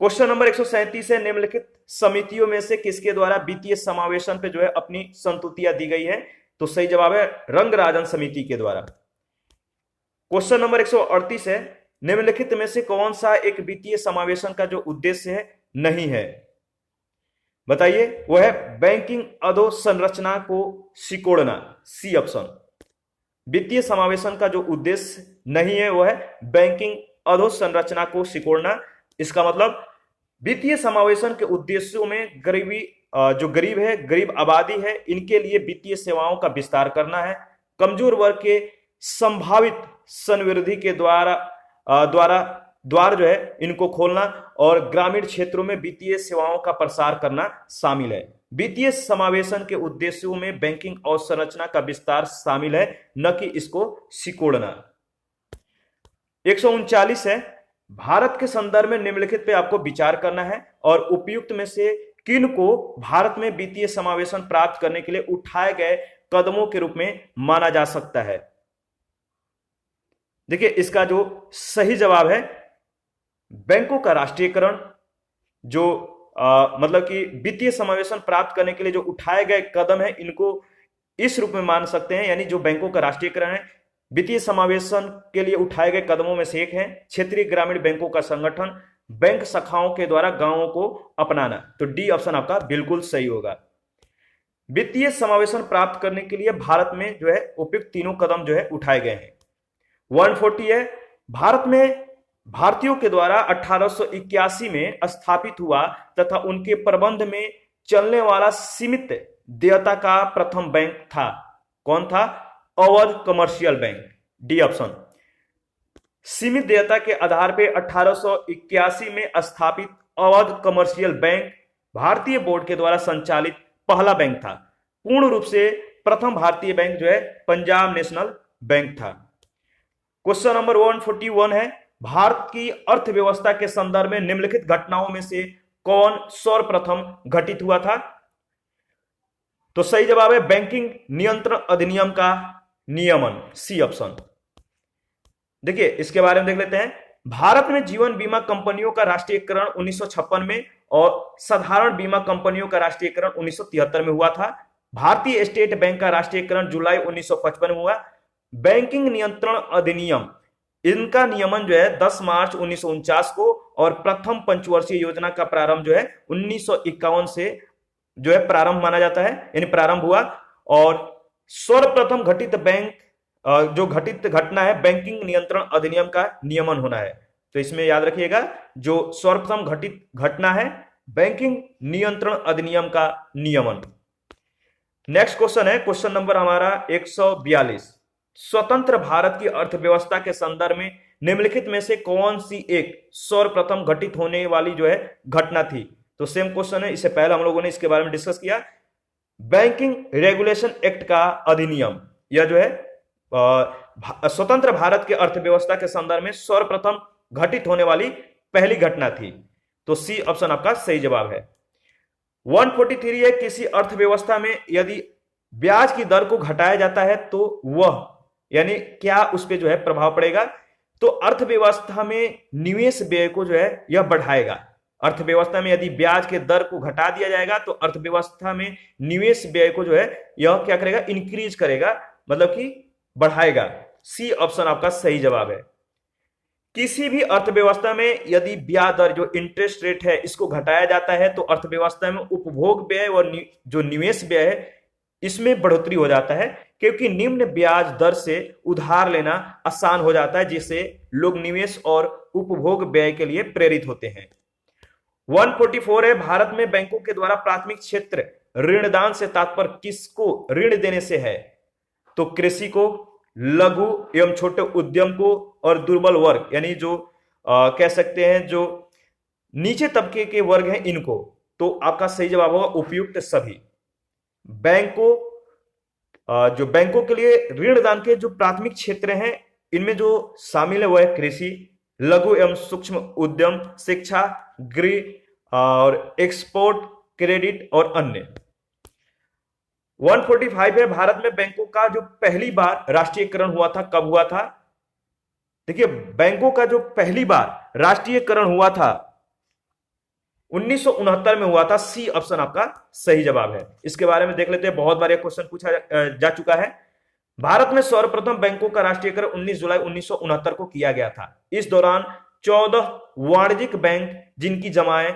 क्वेश्चन नंबर 137 है, निम्नलिखित समितियों में से किसके द्वारा वित्तीय समावेशन पे जो है अपनी संतुतियां दी गई है। तो सही जवाब है रंगराजन समिति के द्वारा। क्वेश्चन नंबर 138 है, निम्नलिखित में से कौन सा एक वित्तीय समावेशन का जो उद्देश्य है नहीं है, बताइए। वह है बैंकिंग अधोसंरचना को सिकोड़ना, सी ऑप्शन। वित्तीय समावेशन का जो उद्देश्य नहीं है वह है बैंकिंग अधोसंरचना को सिकोड़ना। इसका मतलब वित्तीय समावेशन के उद्देश्यों में जो गरीब है, गरीब आबादी है, इनके लिए वित्तीय सेवाओं का विस्तार करना है, कमजोर वर्ग के संभावित संवृद्धि के द्वार जो है इनको खोलना और ग्रामीण क्षेत्रों में वित्तीय सेवाओं का प्रसार करना शामिल है। वित्तीय समावेशन के उद्देश्यों में बैंकिंग अवसंरचना का विस्तार शामिल है, न कि इसको सिकोड़ना। 139 है, भारत के संदर्भ में निम्नलिखित पे आपको विचार करना है और उपयुक्त में से किन को भारत में वित्तीय समावेशन प्राप्त करने के लिए उठाए गए कदमों के रूप में माना जा सकता है। देखिए इसका जो सही जवाब है बैंकों का राष्ट्रीयकरण, जो मतलब कि वित्तीय समावेशन प्राप्त करने के लिए जो उठाए गए कदम है इनको इस रूप में मान सकते हैं, यानी जो बैंकों का राष्ट्रीयकरण है वित्तीय समावेशन के लिए उठाए गए कदमों में से एक है क्षेत्रीय ग्रामीण बैंकों का संगठन, बैंक शाखाओं के द्वारा गांवों को अपनाना। तो डी ऑप्शन आपका बिल्कुल सही होगा। वित्तीय समावेशन प्राप्त करने के लिए भारत में जो है उपयुक्त तीनों कदम जो है उठाए गए हैं। 140 है, भारत में भारतीयों के द्वारा 1881 में स्थापित हुआ तथा उनके प्रबंध में चलने वाला सीमित देयता का प्रथम बैंक था। कौन था? Awadh commercial bank, D option. सीमित देयता के आधार पर 1881 में स्थापित अवध कमर्शियल बैंक भारतीय बोर्ड के द्वारा संचालित पहला बैंक था। पूर्ण रूप से प्रथम भारतीय बैंक जो है पंजाब नेशनल बैंक था। क्वेश्चन नंबर 141 है, भारत की अर्थव्यवस्था के संदर्भ में निम्नलिखित घटनाओं में से कौन सर्वप्रथम घटित हुआ था? तो सही जवाब है बैंकिंग नियंत्रण अधिनियम का नियमन, सी ऑप्शन। देखिए इसके बारे में देख लेते हैं। भारत में जीवन बीमा कंपनियों का राष्ट्रीयकरण 1956 में और साधारण बीमा कंपनियों का राष्ट्रीयकरण 1973 में हुआ था। भारतीय स्टेट बैंक का राष्ट्रीयकरण जुलाई 1955 में हुआ। बैंकिंग नियंत्रण अधिनियम, इनका नियमन जो है 10 मार्च 1949 को और प्रथम पंचवर्षीय योजना का प्रारंभ जो है 1951 से जो है प्रारंभ माना जाता है, यानी प्रारंभ हुआ। और सर्वप्रथम घटित बैंक जो घटित घटना है बैंकिंग नियंत्रण अधिनियम का नियमन होना है। तो इसमें याद रखिएगा जो सर्वप्रथम घटित घटना है बैंकिंग नियंत्रण अधिनियम का नियमन। नेक्स्ट क्वेश्चन है क्वेश्चन नंबर हमारा 142। स्वतंत्र भारत की अर्थव्यवस्था के संदर्भ में निम्नलिखित में से कौन सी एक सर्वप्रथम घटित होने वाली जो है घटना थी? तो सेम क्वेश्चन है, इससे पहले हम लोगों ने इसके बारे में डिस्कस किया। बैंकिंग रेगुलेशन एक्ट का अधिनियम, यह जो है स्वतंत्र भारत के अर्थव्यवस्था के संदर्भ में सर्वप्रथम घटित होने वाली पहली घटना थी। तो सी ऑप्शन आपका सही जवाब है। 143 है, किसी अर्थव्यवस्था में यदि ब्याज की दर को घटाया जाता है तो वह यानी क्या उस पर जो है प्रभाव पड़ेगा? तो अर्थव्यवस्था में निवेश व्यय को जो है यह बढ़ाएगा। अर्थव्यवस्था में यदि ब्याज के दर को घटा दिया जाएगा तो अर्थव्यवस्था में निवेश व्यय को जो है यह क्या करेगा? इंक्रीज करेगा, मतलब कि बढ़ाएगा। सी ऑप्शन आपका सही जवाब है। किसी भी अर्थव्यवस्था में यदि ब्याज दर जो इंटरेस्ट रेट है इसको घटाया जाता है तो अर्थव्यवस्था में उपभोग व्यय और जो निवेश व्यय है इसमें बढ़ोतरी हो जाता है, क्योंकि निम्न ब्याज दर से उधार लेना आसान हो जाता है, जिससे लोग निवेश और उपभोग व्यय के लिए प्रेरित होते हैं। 144 है, भारत में बैंकों के द्वारा प्राथमिक क्षेत्र ऋणदान से तात्पर्य किसको ऋण देने से है? तो कृषि को, लघु एवं छोटे उद्यम को और दुर्बल वर्ग यानी जो कह सकते हैं जो नीचे तबके के वर्ग हैं इनको। तो आपका सही जवाब होगा उपयुक्त सभी। बैंकों जो बैंकों के लिए ऋण दान के जो प्राथमिक क्षेत्र हैं इनमें जो शामिल है वह है कृषि, लघु एवं सूक्ष्म उद्यम, शिक्षा, गृह और एक्सपोर्ट, क्रेडिट और अन्य। 145 है, भारत में बैंकों का जो पहली बार राष्ट्रीयकरण हुआ था कब हुआ था? देखिए बैंकों का जो पहली बार राष्ट्रीयकरण हुआ था 1969 में हुआ था। सी ऑप्शन आपका सही जवाब है। इसके बारे में देख लेते हैं, बहुत बार यह क्वेश्चन पूछा जा चुका है। भारत में सर्वप्रथम बैंकों का राष्ट्रीयकरण 19 जुलाई 1969 को किया गया था। इस दौरान 14 वाणिज्यिक बैंक जिनकी जमाएं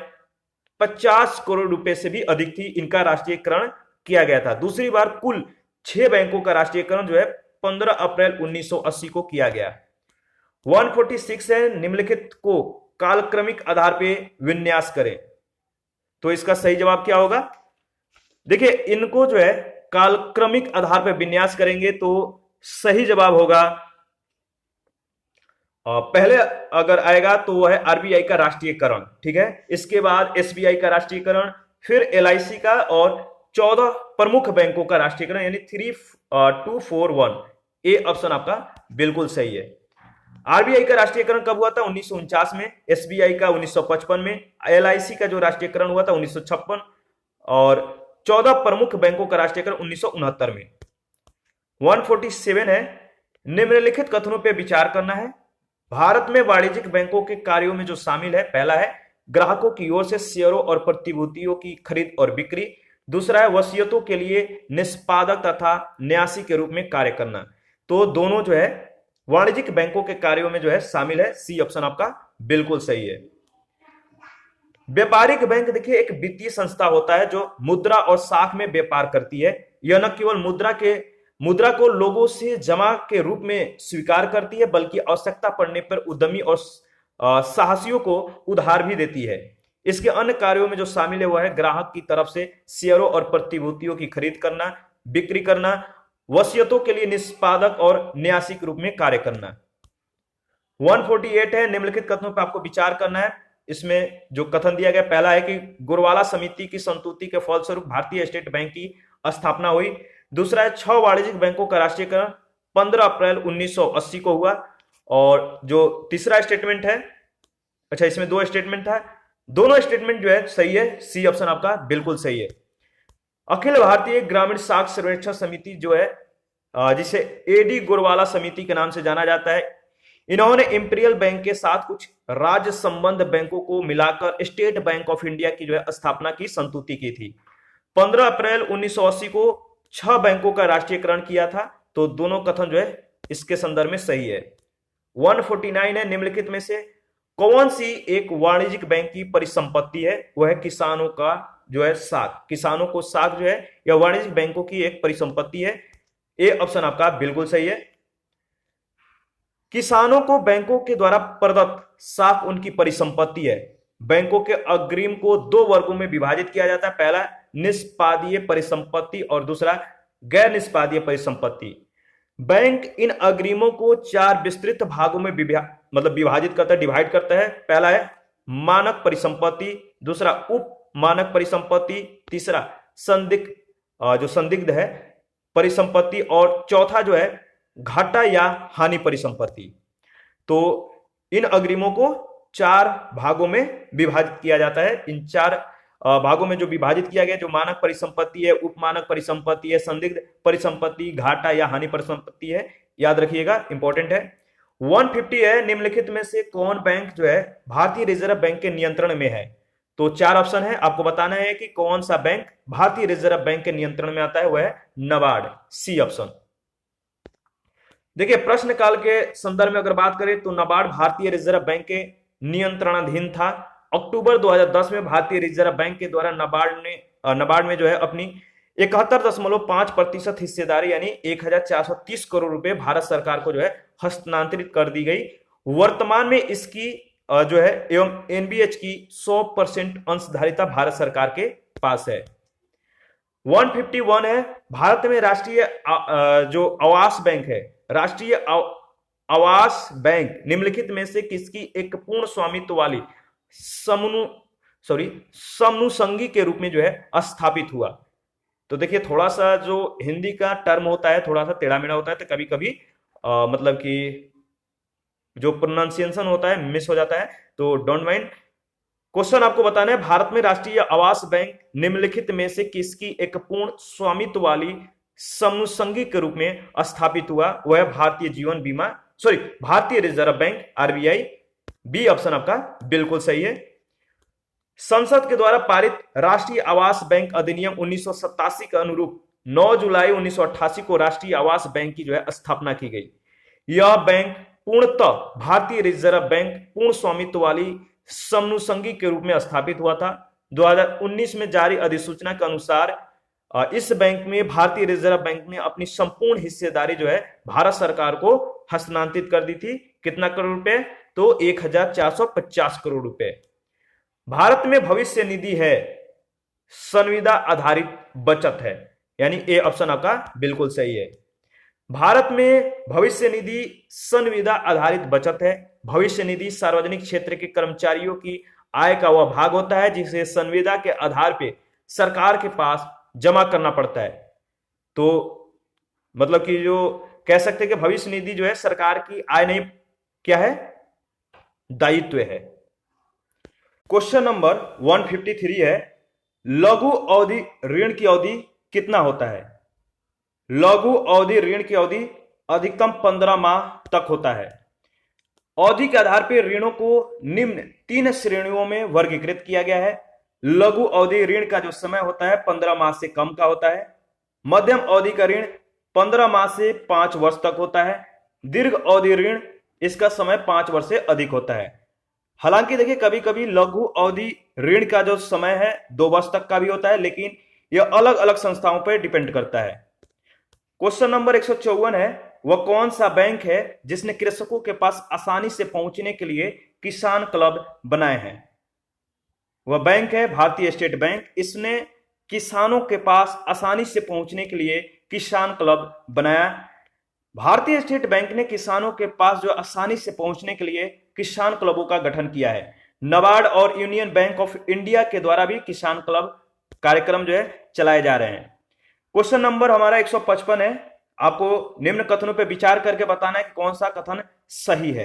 50 करोड़ रुपए से भी अधिक थी, इनका राष्ट्रीयकरण किया गया था। दूसरी बार कुल 6 बैंकों का राष्ट्रीयकरण जो है 15 अप्रैल 1980 को किया गया। 146 है, निम्नलिखित को कालक्रमिक आधार पर विन्यास करें। तो इसका सही जवाब क्या होगा? देखिए इनको जो है कालक्रमिक आधार पर विन्यास करेंगे तो सही जवाब होगा पहले अगर आएगा तो वह है आरबीआई का राष्ट्रीयकरण, ठीक है। इसके बाद एसबीआई का राष्ट्रीयकरण, फिर एलआईसी का और 14 प्रमुख बैंकों का राष्ट्रीयकरण यानी 3241। ए ऑप्शन आपका बिल्कुल सही है। आरबीआई का राष्ट्रीयकरण कब हुआ था? 1949 में। एसबीआई का 1955 में। एलआईसी का जो राष्ट्रीयकरण हुआ था 1956 और 14 प्रमुख बैंकों का राष्ट्रीयकरण 1969 में। 147 है, निम्नलिखित कथनों पर विचार करना है। भारत में वाणिज्यिक बैंकों के कार्यों में जो शामिल है, पहला है ग्राहकों की ओर से शेयरों और प्रतिभूतियों की खरीद और बिक्री। दूसरा है वसीयतों के लिए निष्पादक तथा न्यासी के रूप में कार्य करना। तो दोनों जो है वाणिज्यिक बैंकों के कार्यों में जो है शामिल है। सी ऑप्शन आपका बिल्कुल सही है। व्यापारिक बैंक देखिए एक वित्तीय संस्था होता है जो मुद्रा और साख में व्यापार करती है। यह न केवल मुद्रा के मुद्रा को लोगों से जमा के रूप में स्वीकार करती है, बल्कि आवश्यकता पड़ने पर उद्यमी और साहसियों को उधार भी देती है। इसके अन्य कार्यों में जो शामिल है वह है ग्राहक की तरफ से शेयरों और प्रतिभूतियों की खरीद करना, बिक्री करना, वसीयतों के लिए निष्पादक और न्यासी के रूप में कार्य करना। 148 है, निम्नलिखित कथनों पर आपको विचार करना है। इसमें जो कथन दिया गया, पहला है कि गोरवाला समिति की संस्तुति के फलस्वरूप भारतीय स्टेट बैंक की स्थापना हुई। दूसरा है 6 वाणिज्यिक बैंकों का राष्ट्रीयकरण 15 अप्रैल 1980 को हुआ। और जो तीसरा स्टेटमेंट है, अच्छा इसमें 2 स्टेटमेंट था, दोनों स्टेटमेंट जो है सही है, सी ऑप्शन आपका बिल्कुल सही है। अखिल भारतीय ग्रामीण साख सर्वेक्षण समिति जो है, जिसे एडी गोरवाला समिति के नाम से जाना जाता है, इन्होंने इंपीरियल बैंक के साथ कुछ राज्य संबंध बैंकों को मिलाकर स्टेट बैंक ऑफ इंडिया की जो है स्थापना की संस्तुति की थी। 15 अप्रैल 1980 को 6 बैंकों का राष्ट्रीयकरण किया था। तो दोनों कथन जो है इसके संदर्भ में सही है। 149 है, निम्नलिखित में से कौन सी एक वाणिज्यिक बैंक की परिसंपत्ति है? वह है किसानों का जो है साख। किसानों को साख जो है यह वाणिज्यिक बैंकों की एक परिसंपत्ति है। ए ऑप्शन आपका बिल्कुल सही है। किसानों को बैंकों के द्वारा प्रदत्त साख उनकी परिसंपत्ति है। बैंकों के अग्रिम को 2 वर्गों में विभाजित किया जाता है, पहला निष्पादीय परिसंपत्ति और दूसरा गैर निष्पादीय परिसंपत्ति। बैंक इन अग्रिमों को 4 विस्तृत भागों में विभाजित करता है, डिवाइड करता है। पहला है मानक परिसंपत्ति, दूसरा उप मानक परिसंपत्ति, तीसरा संदिग्ध है परिसंपत्ति और चौथा जो है घाटा या हानि परिसंपत्ति। तो इन अग्रिमों को 4 भागों में विभाजित किया जाता है। इन 4 भागों में जो विभाजित किया गया, जो मानक परिसंपत्ति है, उप मानक परिसंपत्ति है, संदिग्ध परिसंपत्ति, घाटा या हानि परिसंपत्ति है, याद रखिएगा, इंपॉर्टेंट है। 150 है, निम्नलिखित में से कौन बैंक जो है भारतीय रिजर्व बैंक के नियंत्रण में है? तो 4 ऑप्शन है, आपको बताना है कि कौन सा बैंक भारतीय रिजर्व बैंक के नियंत्रण में आता है। वह है नाबार्ड, सी ऑप्शन। देखिए प्रश्न काल के संदर्भ में अगर बात करें तो नाबार्ड भारतीय रिजर्व बैंक के नियंत्रणाधीन था। अक्टूबर 2010 में भारतीय रिजर्व बैंक के द्वारा नाबार्ड में जो है अपनी 71.5% हिस्सेदारी यानी 1430 करोड़ रुपए भारत सरकार को जो है हस्तांतरित कर दी गई। वर्तमान में इसकी जो है एवं एनबीएच की 100% अंशधारिता भारत सरकार के पास है। 151 है, भारत में राष्ट्रीय जो आवास बैंक है, राष्ट्रीय आवास बैंक निम्नलिखित में से किसकी एक पूर्ण स्वामित्व वाली समनुसंगी के रूप में जो है स्थापित हुआ? तो देखिए थोड़ा सा जो हिंदी का टर्म होता है थोड़ा सा टेढ़ा मेढ़ा होता है, तो कभी कभी मतलब कि जो प्रोनाउंसिएशन होता है मिस हो जाता है, तो डोंट माइंड। क्वेश्चन आपको बताना है, भारत में राष्ट्रीय आवास बैंक निम्नलिखित में से किसकी एक पूर्ण स्वामित्व वाली समनुसंगी के रूप में स्थापित हुआ? वह भारतीय Reserve Bank, RBI. B option आपका बिल्कुल सही है। संसद के द्वारा पारित राष्ट्रीय आवास बैंक अधिनियम 1987 के अनुरूप 9 जुलाई 1988 को राष्ट्रीय आवास बैंक की जो है स्थापना की गई। यह बैंक पूर्णतः भारतीय रिजर्व बैंक पूर्ण स्वामित्व वाली समनुसंगी के रूप में स्थापित हुआ था। 2019 में जारी अधिसूचना के अनुसार इस बैंक में भारतीय रिजर्व बैंक ने अपनी संपूर्ण हिस्सेदारी जो है भारत सरकार को हस्तांतरित कर दी थी। कितना करोड़ रुपए? तो 1450 करोड़ रुपए। भारत में भविष्य निधि है संविदा आधारित बचत है, यानी ए ऑप्शन आपका बिल्कुल सही है। भारत में भविष्य निधि संविदा आधारित बचत है। भविष्य निधि सार्वजनिक क्षेत्र के कर्मचारियों की आय का वह भाग होता है जिसे संविदा के आधार पे सरकार के पास जमा करना पड़ता है। तो मतलब कि जो कह सकते हैं कि भविष्य निधि जो है सरकार की आय नहीं, क्या है, दायित्व है। क्वेश्चन नंबर 153 है, लघु अवधि ऋण की अवधि कितना होता है? लघु अवधि ऋण की अवधि अधिकतम 15 माह तक होता है। अवधि के आधार पर ऋणों को निम्न 3 श्रेणियों में वर्गीकृत किया गया है। लघु अवधि ऋण का जो समय होता है 15 माह से कम का होता है। मध्यम अवधि का ऋण 15 माह से 5 वर्ष तक होता है। दीर्घ अवधि ऋण इसका समय 5 वर्ष से अधिक होता है। हालांकि देखिए कभी कभी लघु अवधि ऋण का जो समय है 2 वर्ष तक का भी होता है, लेकिन यह अलग अलग संस्थाओं पर डिपेंड करता है। क्वेश्चन नंबर 154 है, वह कौन सा बैंक है जिसने कृषकों के पास आसानी से पहुंचने के लिए किसान क्लब बनाए हैं? वह बैंक है भारतीय स्टेट बैंक। इसने किसानों के पास आसानी से पहुंचने के लिए किसान क्लब बनाया। भारतीय स्टेट बैंक ने किसानों के पास जो आसानी से पहुंचने के लिए किसान क्लबों का गठन किया है। नाबार्ड और यूनियन बैंक ऑफ इंडिया के द्वारा भी किसान क्लब कार्यक्रम जो है चलाए जा रहे हैं। क्वेश्चन नंबर हमारा 155 है। आपको निम्न कथनों पर विचार करके बताना है कि कौन सा कथन सही है।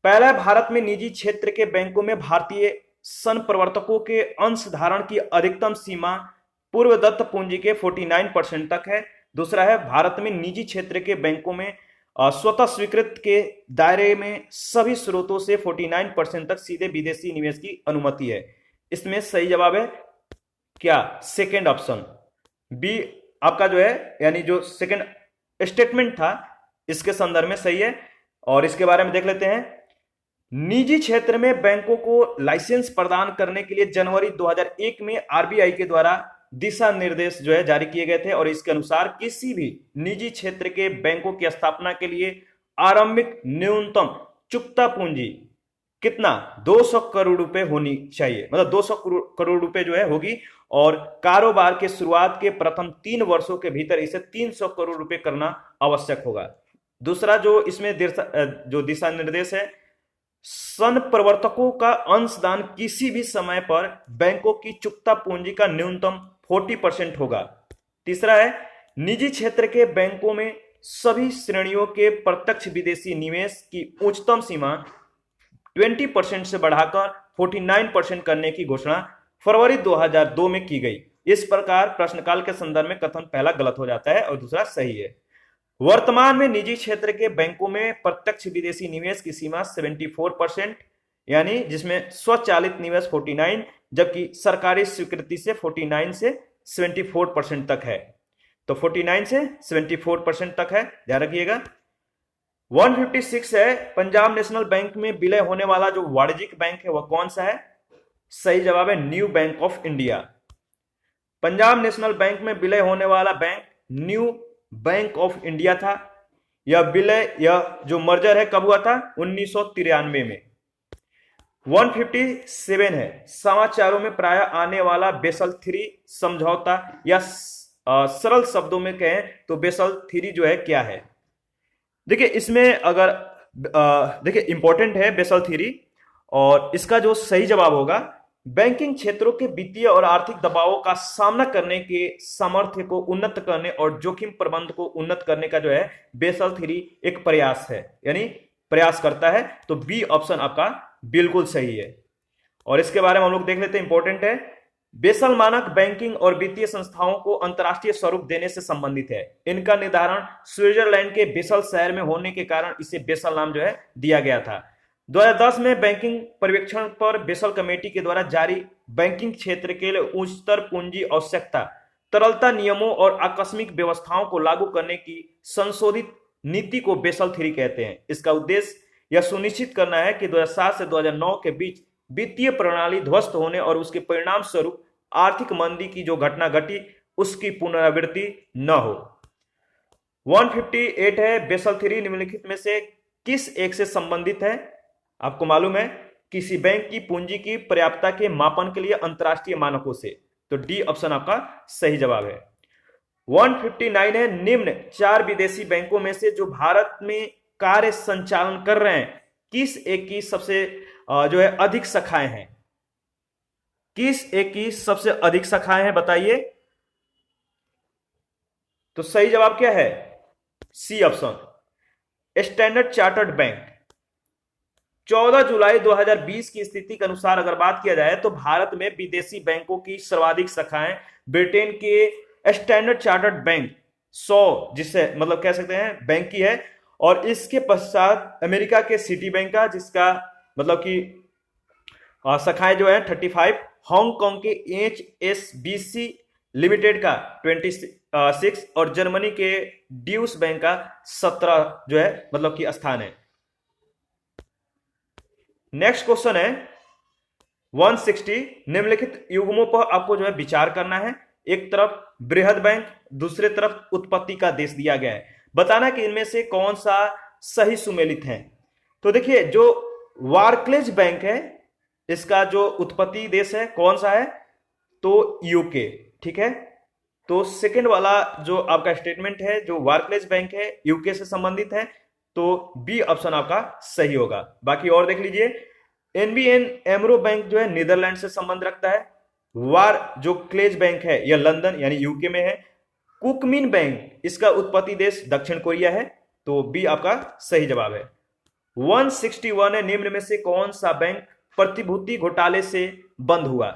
पहला, भारत में निजी क्षेत्र के बैंकों में भारतीय संप्रवर्तकों के अंश धारण की अधिकतम सीमा पूर्वदत्त पूंजी के 49% तक है। दूसरा है, भारत में निजी क्षेत्र के बैंकों में स्वतः स्वीकृत के दायरे में सभी स्रोतों से 49% तक सीधे विदेशी निवेश की अनुमति है। इसमें सही जवाब है क्या? सेकेंड ऑप्शन बी आपका जो है, यानी जो सेकेंड स्टेटमेंट था इसके संदर्भ में सही है। और इसके बारे में देख लेते हैं। निजी क्षेत्र में बैंकों को लाइसेंस प्रदान करने के लिए जनवरी 2001 में आरबीआई के द्वारा दिशा निर्देश जो है जारी किए गए थे और इसके अनुसार किसी भी निजी क्षेत्र के बैंकों की स्थापना के लिए आरंभिक न्यूनतम चुकता पूंजी कितना 200 करोड़ रुपए होनी चाहिए, मतलब 200 करोड़ रुपए जो है होगी और कारोबार के शुरुआत के प्रथम 3 वर्षों के भीतर इसे 300 करोड़ रुपए करना आवश्यक होगा। दूसरा जो इसमें जो दिशा निर्देश है, संप्रवर्तकों का अंशदान किसी भी समय पर बैंकों की चुकता पूंजी का न्यूनतम 40% होगा। तीसरा है, निजी क्षेत्र के बैंकों में सभी श्रेणियों के प्रत्यक्ष विदेशी निवेश की उच्चतम सीमा 20% से बढ़ाकर 49% करने की घोषणा फरवरी 2002 में की गई। इस प्रकार प्रश्नकाल के संदर्भ में कथन पहला गलत हो जाता है और दूसरा सही है। वर्तमान में निजी क्षेत्र के बैंकों में प्रत्यक्ष विदेशी निवेश की सीमा 74%, यानी जिसमें स्वचालित निवेश 49, जबकि सरकारी स्वीकृति से 49 से 74% तक है। तो 49 से 74% तक है, ध्यान रखिएगा। 156 है, पंजाब नेशनल बैंक में विलय होने वाला जो वाणिज्यिक बैंक है वह कौन सा है? सही जवाब है new bank of India. Punjab national bank में विलय होने वाला bank new bank of India था। यह विलय, यह जो मर्जर है कब हुआ था? 1993 में। 157 है, समाचारों में प्राय आने वाला बेसल 3 समझौता, या सरल शब्दों में कहें तो बेसल 3 जो है क्या है? देखिए इसमें अगर देखिए इंपॉर्टेंट है बेसल 3 और इसका जो सही जवाब होगा, बैंकिंग क्षेत्रों के वित्तीय और आर्थिक दबावों का सामना करने के सामर्थ्य को उन्नत करने और जोखिम प्रबंधन को उन्नत करने का जो है बेसल 3 एक प्रयास है, यानी प्रयास करता है। तो बी ऑप्शन आपका बिल्कुल सही है। और इसके बारे में हम लोग देख लेते हैं, इंपॉर्टेंट है। बेसल मानक बैंकिंग और वित्तीय संस्थाओं को अंतर्राष्ट्रीय स्वरूप देने से संबंधित है। इनका निर्धारण स्विट्जरलैंड के बेसल शहर में होने के कारण इसे बेसल नाम जो है दिया गया था। 2010 में बैंकिंग पर्यवेक्षण पर बेसल कमेटी के द्वारा जारी बैंकिंग क्षेत्र के लिए उच्चतर पूंजी आवश्यकता, तरलता नियमों और आकस्मिक व्यवस्थाओं को लागू करने की संशोधित नीति को बेसल 3 कहते हैं। इसका उद्देश्य यह सुनिश्चित करना है कि 2007 से 2009 के बीच वित्तीय प्रणाली ध्वस्त होने और उसके परिणाम स्वरूप आर्थिक मंदी की जो घटना घटी उसकी पुनरावृत्ति न हो। 158 है, बेसल 3 निम्नलिखित में से किस एक से संबंधित है? आपको मालूम है, किसी बैंक की पूंजी की पर्याप्तता के मापन के लिए अंतरराष्ट्रीय मानकों से। तो डी ऑप्शन आपका सही जवाब है। 159 है, निम्न 4 विदेशी बैंकों में से जो भारत में कार्य संचालन कर रहे हैं, किस एक की सबसे जो है अधिक शाखाएं हैं? किस एक की सबसे अधिक शाखाएं हैं बताइए? तो सही जवाब क्या है? C option, Standard Chartered Bank. 14 जुलाई 2020 की स्थिति के अनुसार अगर बात किया जाए तो भारत में विदेशी बैंकों की सर्वाधिक शाखाएं ब्रिटेन के स्टैंडर्ड चार्टर्ड बैंक 100 जिससे मतलब कह सकते हैं बैंक की है, और इसके पश्चात अमेरिका के सिटी बैंक का जिसका मतलब कि शाखाएं जो है 35, हांगकांग के HSBC लिमिटेड का 26 और जर्मनी के ड्यूस बैंक का 17 जो है मतलब कि स्थान है। नेक्स्ट क्वेश्चन है 160, निम्नलिखित युग्मों पर आपको जो है विचार करना है। एक तरफ बृहद बैंक, दूसरे तरफ उत्पत्ति का देश दिया गया है। बताना कि इनमें से कौन सा सही सुमेलित है। तो देखिए जो बार्कलेज बैंक है इसका जो उत्पत्ति देश है कौन सा है, तो यूके। ठीक है, तो सेकंड वाला जो आपका स्टेटमेंट है जो बार्कलेज बैंक है यूके से संबंधित है, तो बी ऑप्शन आपका सही होगा। बाकी और देख लीजिए, एनबीएन एमरो बैंक जो है नीदरलैंड से संबंध रखता है। वार जो क्लेज बैंक है यह लंदन यानी यूके में है। कुकमिन बैंक इसका उत्पत्ति देश दक्षिण कोरिया है, तो बी आपका सही जवाब है। 161 है, निम्न में से कौन सा बैंक प्रतिभूति घोटाले से बंद हुआ,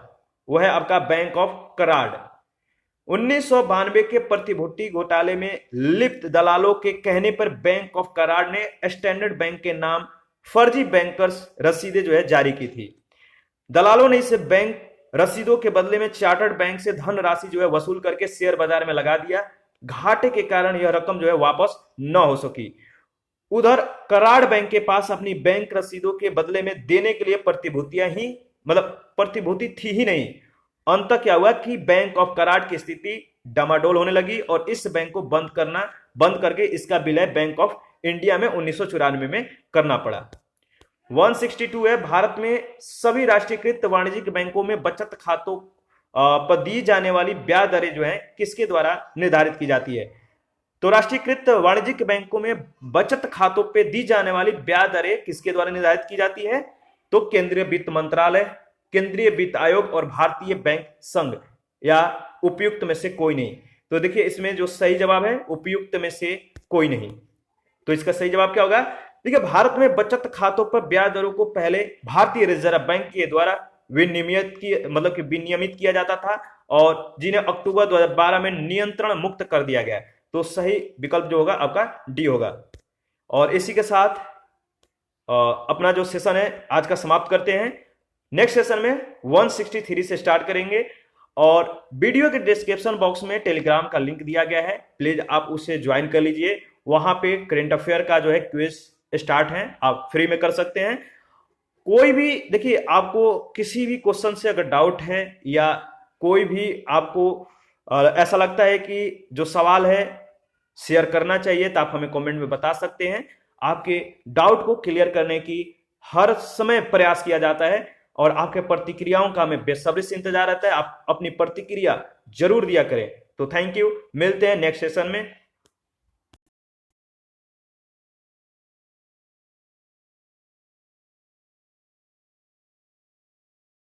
वह है आपका बैंक ऑफ कराड। 1992 के प्रतिभूति घोटाले में लिप्त दलालों के कहने पर बैंक ऑफ कराड ने स्टैंडर्ड बैंक के नाम फर्जी बैंकर्स रसीदें जो है जारी की थी। दलालों ने इसे बैंक रसीदों के बदले में चार्टर्ड बैंक से धन राशि जो है वसूल करके शेयर बाजार में लगा दिया। घाटे के कारण यह रकम जो है वापस न हो सकी। उधर कराड़ बैंक के पास अपनी बैंक रसीदों के बदले में देने के लिए प्रतिभूतियां ही प्रतिभूति थी ही नहीं। अंत क्या हुआ कि बैंक ऑफ कराड़ की स्थिति डामाडोल होने लगी और इस बैंक को बंद करके इसका विलय बैंक ऑफ इंडिया में 1994 में करना पड़ा। 162 है, भारत में सभी राष्ट्रीयकृत वाणिज्यिक बैंकों में बचत खातों पर दी जाने वाली ब्याज दरें जो है किसके द्वारा निर्धारित की जाती है। तो राष्ट्रीयकृत वाणिज्यिक बैंकों में बचत खातों पर दी जाने वाली ब्याज दरें किसके द्वारा निर्धारित की जाती है, तो केंद्रीय वित्त मंत्रालय, केंद्रीय वित्त आयोग और भारतीय बैंक संघ या उपयुक्त में से कोई नहीं। तो देखिए इसमें जो सही जवाब है उपयुक्त में से कोई नहीं। तो इसका सही जवाब क्या होगा, देखिए भारत में बचत खातों पर ब्याज दरों को पहले भारतीय रिजर्व बैंक के द्वारा विनियमित किया जाता था और जिन्हें अक्टूबर 2012 में नियंत्रण मुक्त कर दिया गया। तो सही विकल्प जो होगा आपका डी होगा। और इसी के साथ अपना जो सेशन है आज का समाप्त करते हैं। नेक्स्ट सेशन में 163 से स्टार्ट करेंगे और वीडियो के डिस्क्रिप्शन बॉक्स में टेलीग्राम का लिंक दिया गया है, प्लीज आप उसे ज्वाइन कर लीजिए। वहां पे करंट अफेयर का जो है क्विज स्टार्ट है, आप फ्री में कर सकते हैं। कोई भी देखिए आपको किसी भी क्वेश्चन से अगर डाउट है या कोई भी आपको ऐसा लगता है कि जो सवाल है शेयर करना चाहिए तो आप हमें कमेंट में बता सकते हैं। आपके डाउट को क्लियर करने की हर समय प्रयास किया जाता है और आपके प्रतिक्रियाओं का हमें बेसब्री से इंतजार रहता है। आप अपनी प्रतिक्रिया जरूर दिया करें। तो थैंक यू, मिलते हैं नेक्स्ट सेशन में।